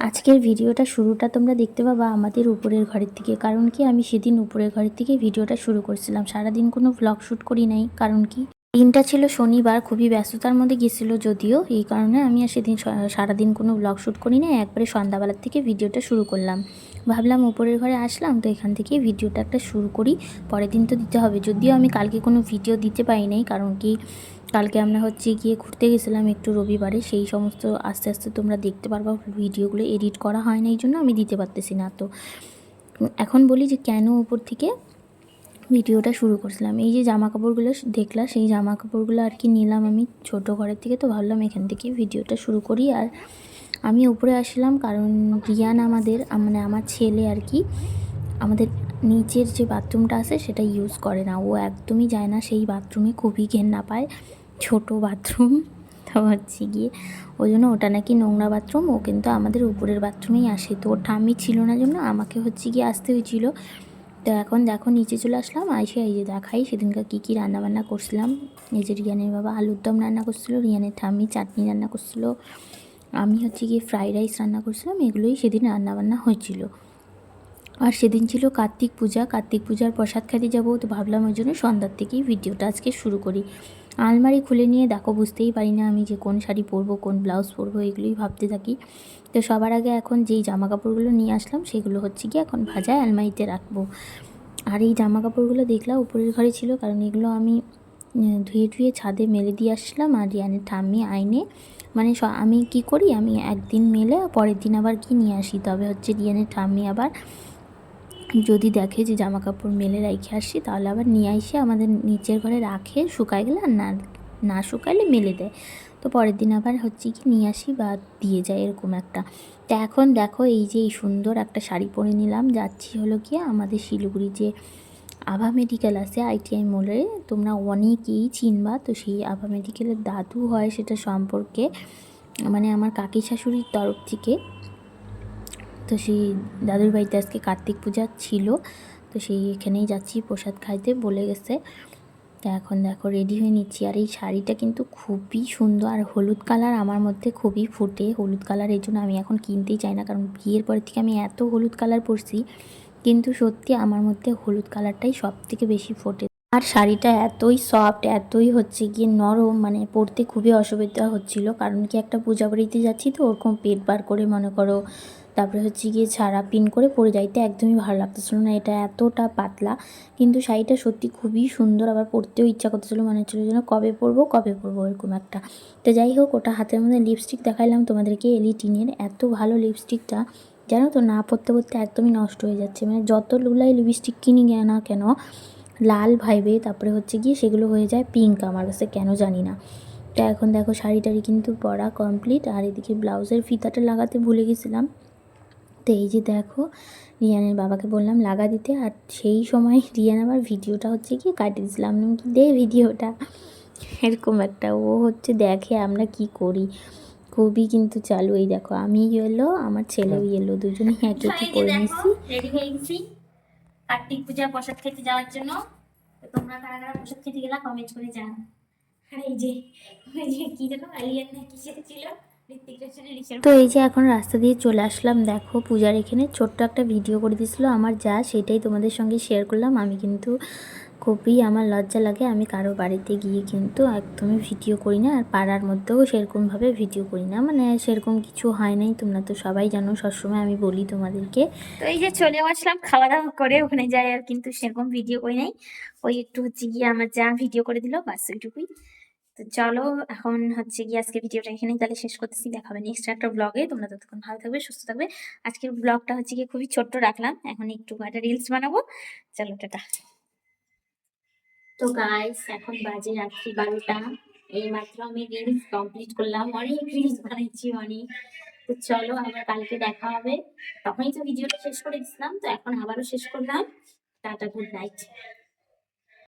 আজকের ভিডিওটা শুরুটা তোমরা দেখতে পাবা আমাদের উপরের ঘরের থেকে। কারণ কি, আমি সেদিন উপরের ঘরের থেকে ভিডিওটা শুরু করছিলাম। সারাদিন কোনো ভ্লগ শ্যুট করি নাই, কারণ কি দিনটা ছিল শনিবার, খুবই ব্যস্ততার মধ্যে গেছিলো যদিও, এই কারণে আমি আর সেদিন সারাদিন কোনো ভ্লগ শ্যুট করি না। একবারে সন্ধ্যাবেলার থেকে ভিডিওটা শুরু করলাম। ভাবলাম উপরের ঘরে আসলাম তো এখান থেকে ভিডিওটা একটা শুরু করি, পরের দিন তো দিতে হবে। যদিও আমি কালকে কোনো ভিডিও দিতে পারি নাই, কারণ কি কালকে আমরা গিয়ে ঘুরতে গেছিলাম একটু রবিবারে, সেই সমস্ত আস্তে আস্তে তোমরা দেখতে পারবা। ভিডিওগুলো এডিট করা হয় না, এই জন্য আমি দিতে পারতেছি না। তো এখন বলি যে কেন উপর থেকে ভিডিওটা শুরু করছিলাম। এই যে জামা কাপড়গুলো দেখলা, সেই জামা কাপড়গুলো আর কি নিলাম আমি ছোট ঘরের থেকে। তো ভাবলাম এখান থেকে ভিডিওটা শুরু করি। আর আমি উপরে আসলাম কারণ রিয়ান মানে আমার ছেলে আর কি আমাদের নিচের যে বাথরুমটা আছে সেটা ইউজ করে না, ও একদমই যায় না সেই বাথরুমে, খুবই ঘেন্না পায়, ছোট বাথরুম। তো গিয়ে ওই জন্য ওটা নাকি নোংরা বাথরুম, ও কিন্তু আমাদের উপরের বাথরুমেই আসে। তো ওর ঠাম্মি ছিল না জন্য আমাকে গিয়ে আসতে হয়েছিল। তো এখন দেখো নিচে চলে আসলাম, আইসে এই যে দেখাই সেদিনকার কী রান্নাবান্না করছিলাম। এই যে রিয়ানের বাবা আলুর দম রান্না করছিলো, রিয়ানের ঠাম্মি চাটনি রান্না করছিলো, আমি গিয়ে ফ্রাইড রাইস রান্না করছিলাম। এগুলোই সেদিন রান্নাবান্না হয়েছিল। আর সেদিন ছিল কার্তিক পূজা, কার্তিক পূজার প্রসাদ খাইতে যাবো। তো ভাবলাম ওই জন্য সন্ধ্যার থেকেই ভিডিওটা আজকে শুরু করি। আলমারি খুলে নিয়ে দেখো বুঝতেই পারি না আমি যে কোন শাড়ি পরবো, কোন ব্লাউজ পরবো, এগুলোই ভাবতে থাকি। তো সবার আগে এখন যেই জামা কাপড়গুলো নিয়ে আসলাম সেগুলো গিয়ে এখন ভাজায় আলমারিতে রাখবো। আর এই জামা কাপড়গুলো দেখলাম উপরের ঘরে ছিল, কারণ এগুলো আমি ধুয়ে ছাদে মেলে দিয়ে আসছিলাম। আর রিয়ানের ঠাম্মি আইনে মানে আমি কি করি, আমি একদিন মেলে পরের দিন আবার কি নিয়ে আসি। তবে রিয়ানের ঠাম্মি আবার যদি দেখে যে জামা কাপড় মেলে রেখে আসি, তাহলে আবার নিয়ে এসে আমাদের নিচের ঘরে রাখে, শুকায় গেলে আর না শুকাইলে মেলে দেয়। তো পরের দিন আবার কি নিয়ে আসি বা দিয়ে যায়, এরকম একটা। তো এখন দেখো এই যে এই সুন্দর একটা শাড়ি পরে নিলাম, যাচ্ছি গিয়ে আমাদের শিলিগুড়ি যে আভা মেডিকেল আছে ITI মোড়ে, তোমরা অনেকেই চিনবা। তো সেই আভা মেডিকেলের দাদু হয় সেটা সম্পর্কে, মানে আমার কাকি শাশুড়ির তরফ থেকে। তো সেই দাদুর বাড়িতে আজকে কার্তিক পূজা ছিল, তো সেই এখানেই যাচ্ছি প্রসাদ খাইতে বলে গেছে। তো এখন দেখো রেডি হয়ে নিচ্ছি। আর এই শাড়িটা কিন্তু খুবই সুন্দর, আর হলুদ কালার আমার মধ্যে খুবই ফুটে, হলুদ কালার। এই জন্য আমি এখন কিনতেই চাই না, কারণ বিয়ের পর থেকে আমি এত হলুদ কালার পরছি, কিন্তু সত্যি আমার মধ্যে হলুদ কালারটাই সব থেকে বেশি ফোটে। আর শাড়িটা এতই সফট, এতই গিয়ে নরম, মানে পরতে খুবই অসুবিধা হচ্ছিল। কারণ কি একটা পূজা বাড়িতে যাচ্ছি তো ওরকম পেট বার করে মনে করো, তারপরে গিয়ে ছাড়া পিন করে পরে যাইতে একদমই ভালো লাগতেছিল না। এটা এতটা পাতলা, কিন্তু শাড়িটা সত্যি খুবই সুন্দর, আবার পরতেও ইচ্ছা করতেছিল, মনে হচ্ছিল যেন কবে পরবো এরকম একটা। তো যাই হোক, ওটা হাতের মধ্যে লিপস্টিক দেখাইলাম তোমাদেরকে, এলিটিনের এত ভালো লিপস্টিকটা, জানো তো না পরতে একদমই নষ্ট হয়ে যাচ্ছে। মানে যত লুলাই লিপস্টিক কিনি না কেন লাল ভাইবে, তারপরে গিয়ে সেগুলো হয়ে যায় পিঙ্ক আমার কাছে, কেন জানি না। তো এখন দেখো শাড়িটারি কিন্তু পরা কমপ্লিট। আর এদিকে ব্লাউজের ফিতাটা লাগাতে ভুলে গেছিলাম। তো এই যে দেখো রিয়ানের বাবাকে বললাম লাগা দিতে, আর সেই সময় রিয়ান আবার ভিডিওটা গিয়ে কাটিয়ে দিয়েছিলাম, কি দে ভিডিওটা, এরকম একটা। ও দেখে আমরা কি করি, খুবই কিন্তু চালু। এই দেখো আমি ইয়েলো, আমার ছেলেও ইয়েলো, দুজনেই একে একে করে নিচ্ছি। রেডি হয়ে গেছি কার্তিক পূজা প্রসাদ খেতে যাওয়ার জন্য। তো তোমরা কারা কারা প্রসাদ খেতে গেলা কমেন্ট করে জানাও। আর এই যে কি যেন আলিয়ান না কিসের ছিল, তো এই যে এখন রাস্তা দিয়ে চলে আসলাম। দেখো পূজার এখানে ছোট্ট একটা ভিডিও করে দিয়েছিলো আমার যা, সেটাই তোমাদের সঙ্গে শেয়ার করলাম। আমি কিন্তু খুবই আমার লজ্জা লাগে, আমি কারো বাড়িতে গিয়ে কিন্তু একদমই ভিডিও করি না, আর পাড়ার মধ্যেও সেরকমভাবে ভিডিও করি না, মানে সেরকম কিছু হয় নাই। তোমরা তো সবাই জানো, সবসময় আমি বলি তোমাদেরকে। তো এই যে চলে আসলাম খাওয়া দাওয়া করে, ওখানে যাই আর কিন্তু সেরকম ভিডিও করি নাই, ওই একটু গিয়ে আমার যা ভিডিও করে দিল বাস ওইটুকুই। তো চলো এখন গিয়ে আজকে ভিডিওটা এখানেই তাহলে শেষ করতেছি, দেখাবে নেক্সট একটা ব্লগে। তোমরা ততক্ষণ ভালো থাকবে, সুস্থ থাকবে। আজকের ব্লগটা গিয়ে খুবই ছোট্ট রাখলাম, এখন একটু একটা রিলস বানাবো। চলো টাটা। তো গাইস এখন বাজে রাত্রি 12টা, এই মাত্র আমি রিলস কমপ্লিট করলাম, অনেক রিলস বানাইছি অনেক। তো চলো আবার কালকে দেখা হবে, তখনই তো ভিডিওটা শেষ করে দিচ্ছিলাম, তো এখন আবারও শেষ করলাম। Tata, good night.